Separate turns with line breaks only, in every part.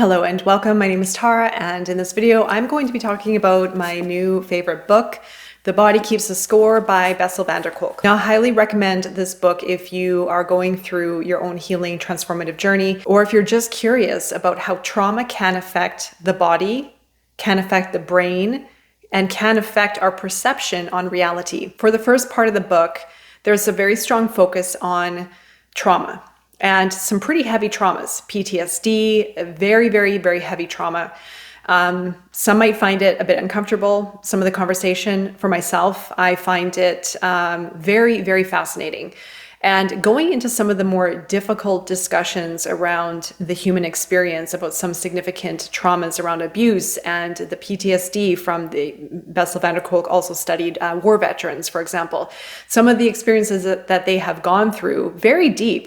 Hello and welcome. My name is Tara, and in this video I'm going to be talking about my new favorite book, The Body Keeps the Score by Bessel van der Kolk. Now, I highly recommend this book if you are going through your own healing transformative journey, or if you're just curious about how trauma can affect the body, can affect the brain, and can affect our perception on reality. For the first part of the book, there's a very strong focus on trauma. And some pretty heavy traumas, PTSD, very, very, very heavy trauma. Some might find it a bit uncomfortable. Some of the conversation for myself, I find it very, very fascinating. And going into some of the more difficult discussions around the human experience about some significant traumas around abuse and the PTSD from the Bessel van der Kolk also studied war veterans, for example. Some of the experiences that they have gone through, very deep,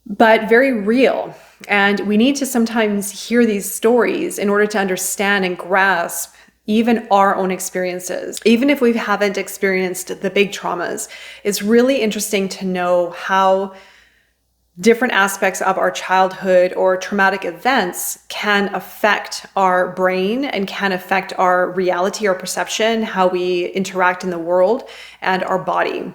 but very real. And we need to sometimes hear these stories in order to understand and grasp even our own experiences. Even if we haven't experienced the big traumas, it's really interesting to know how different aspects of our childhood or traumatic events can affect our brain and can affect our reality, our perception, how we interact in the world, and our body.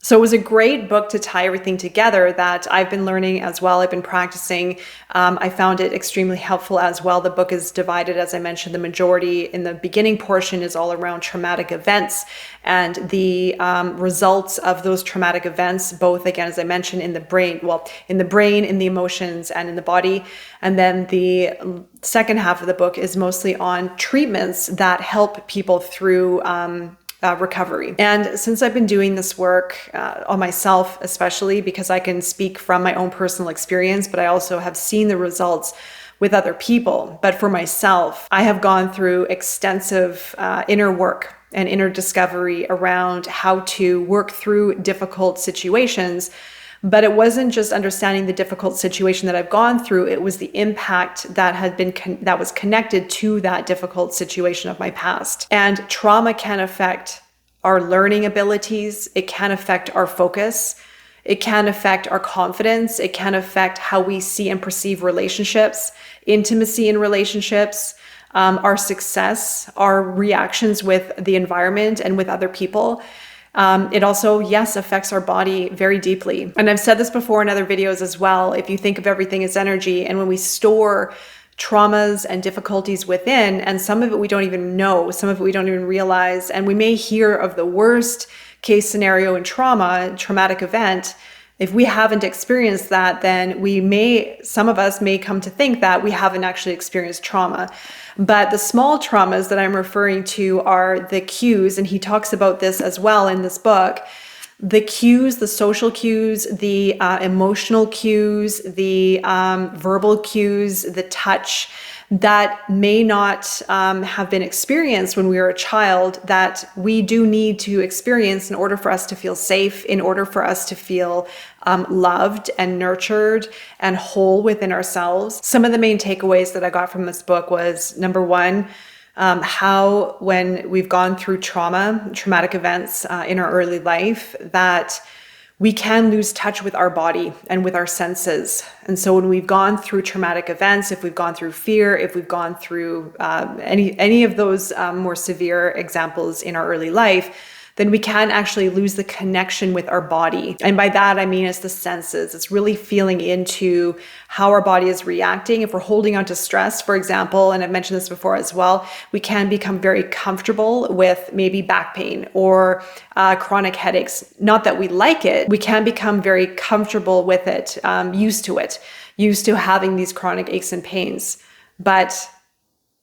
So it was a great book to tie everything together that I've been learning as well. I've been practicing. I found it extremely helpful as well. The book is divided, as I mentioned, the majority in the beginning portion is all around traumatic events and the results of those traumatic events, both, again, as I mentioned, in the brain, in the emotions, and in the body. And then the second half of the book is mostly on treatments that help people through recovery. And since I've been doing this work on myself, especially because I can speak from my own personal experience, but I also have seen the results with other people. But for myself, I have gone through extensive inner work and inner discovery around how to work through difficult situations. But it wasn't just understanding the difficult situation that I've gone through, it was the impact that had been that was connected to that difficult situation of my past. And trauma can affect our learning abilities, it can affect our focus, it can affect our confidence, it can affect how we see and perceive relationships, intimacy in relationships, our success, our reactions with the environment and with other people. It also, yes, affects our body very deeply. And I've said this before in other videos as well. If you think of everything as energy, and when we store traumas and difficulties within, and some of it we don't even know, some of it we don't even realize, and we may hear of the worst case scenario in traumatic event. If we haven't experienced that, then some of us may come to think that we haven't actually experienced trauma. But the small traumas that I'm referring to are the cues, and he talks about this as well in this book. The cues, the social cues, the emotional cues, the verbal cues, the touch that may not have been experienced when we were a child, that we do need to experience in order for us to feel safe, in order for us to feel loved and nurtured and whole within ourselves. Some of the main takeaways that I got from this book was, number one, how when we've gone through traumatic events in our early life, that we can lose touch with our body and with our senses. And so when we've gone through traumatic events, if we've gone through fear, if we've gone through any of those more severe examples in our early life, then we can actually lose the connection with our body. And by that, I mean, it's the senses. It's really feeling into how our body is reacting. If we're holding on to stress, for example, and I've mentioned this before as well, we can become very comfortable with maybe back pain or chronic headaches. Not that we like it, we can become very comfortable with it, used to having these chronic aches and pains. But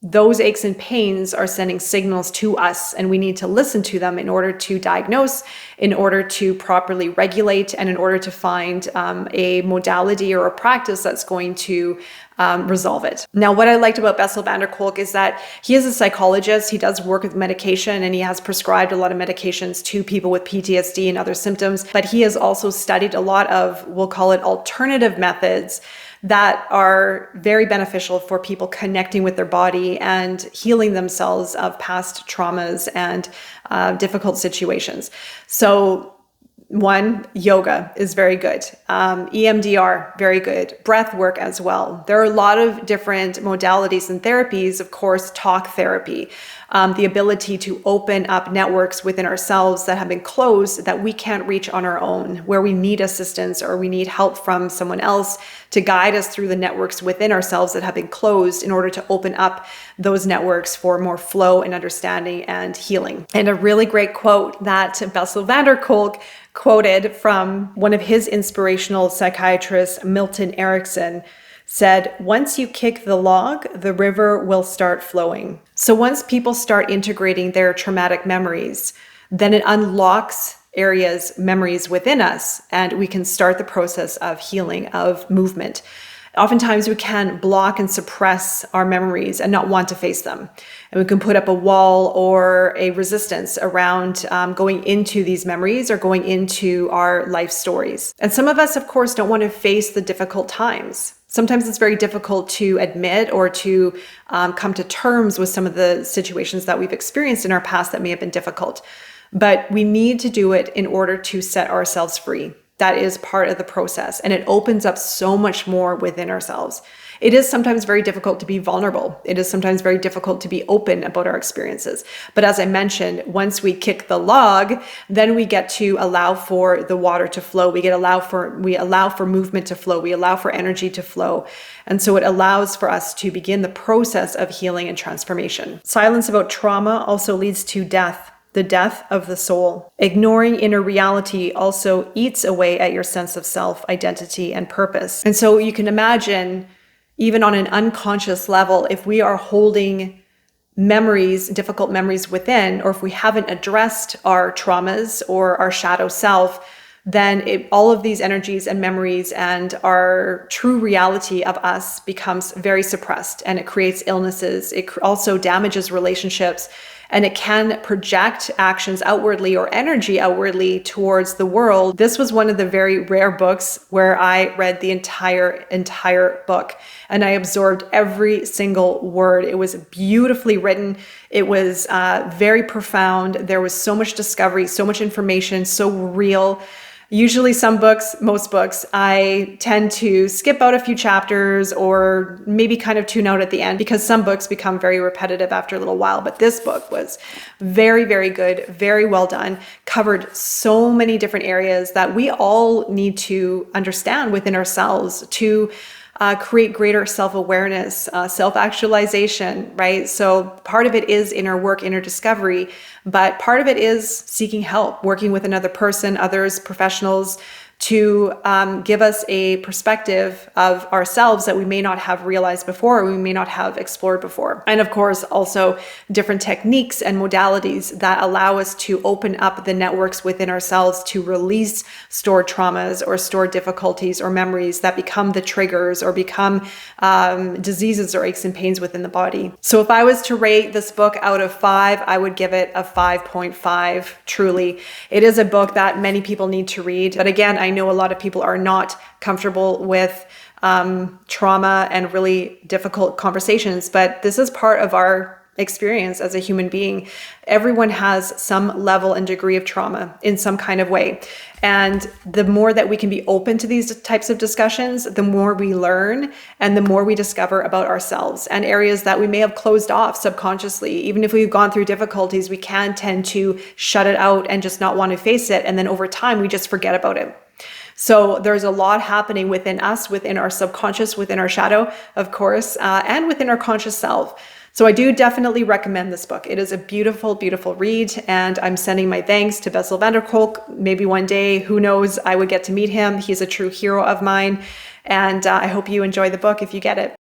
those aches and pains are sending signals to us, and we need to listen to them in order to diagnose, in order to properly regulate, and in order to find a modality or a practice that's going to resolve it. Now, what I liked about Bessel van der Kolk is that he is a psychologist. He does work with medication, and he has prescribed a lot of medications to people with PTSD and other symptoms, but he has also studied a lot of, we'll call it, alternative methods that are very beneficial for people connecting with their body and healing themselves of past traumas and difficult situations. So One, yoga is very good. EMDR, very good. Breath work as well. There are a lot of different modalities and therapies. Of course, talk therapy, the ability to open up networks within ourselves that have been closed that we can't reach on our own, where we need assistance or we need help from someone else to guide us through the networks within ourselves that have been closed in order to open up those networks for more flow and understanding and healing. And a really great quote that Bessel van der Kolk quoted from one of his inspirational psychiatrists, Milton Erickson, said, "Once you kick the log, the river will start flowing." So once people start integrating their traumatic memories, then it unlocks memories within us, and we can start the process of healing, of movement. Oftentimes we can block and suppress our memories and not want to face them. And we can put up a wall or a resistance around going into these memories or going into our life stories. And some of us, of course, don't want to face the difficult times. Sometimes it's very difficult to admit or to come to terms with some of the situations that we've experienced in our past that may have been difficult. But we need to do it in order to set ourselves free. That is part of the process, and it opens up so much more within ourselves. It is sometimes very difficult to be vulnerable. It is sometimes very difficult to be open about our experiences. But as I mentioned, once we kick the log, then we get to allow for the water to flow. We allow for movement to flow. We allow for energy to flow. And so it allows for us to begin the process of healing and transformation. Silence about trauma also leads to death. The death of the soul. Ignoring inner reality also eats away at your sense of self, identity, and purpose. And so you can imagine, even on an unconscious level, if we are holding memories, difficult memories within, or if we haven't addressed our traumas or our shadow self, then all of these energies and memories and our true reality of us becomes very suppressed, and it creates illnesses. It also damages relationships. And it can project actions outwardly or energy outwardly towards the world. This was one of the very rare books where I read the entire book, and I absorbed every single word. It was beautifully written. It was very profound. There was so much discovery, so much information, so real. Usually most books, I tend to skip out a few chapters or maybe kind of tune out at the end, because some books become very repetitive after a little while. But this book was very, very good, very well done, covered so many different areas that we all need to understand within ourselves to create greater self-awareness, self-actualization, right? So part of it is inner work, inner discovery, but part of it is seeking help, working with another person, others, professionals, to give us a perspective of ourselves that we may not have realized before, or we may not have explored before. And of course, also different techniques and modalities that allow us to open up the networks within ourselves to release stored traumas or stored difficulties or memories that become the triggers or become diseases or aches and pains within the body. So if I was to rate this book out of 5, I would give it a 5.5, truly. It is a book that many people need to read. But again, I know a lot of people are not comfortable with trauma and really difficult conversations, but this is part of our experience as a human being. Everyone has some level and degree of trauma in some kind of way. And the more that we can be open to these types of discussions, the more we learn and the more we discover about ourselves and areas that we may have closed off subconsciously. Even if we've gone through difficulties, we can tend to shut it out and just not want to face it. And then over time, we just forget about it. So there's a lot happening within us, within our subconscious, within our shadow, of course, and within our conscious self. So I do definitely recommend this book. It is a beautiful, beautiful read, and I'm sending my thanks to Bessel van der Kolk. Maybe one day, who knows, I would get to meet him. He's a true hero of mine, and I hope you enjoy the book if you get it.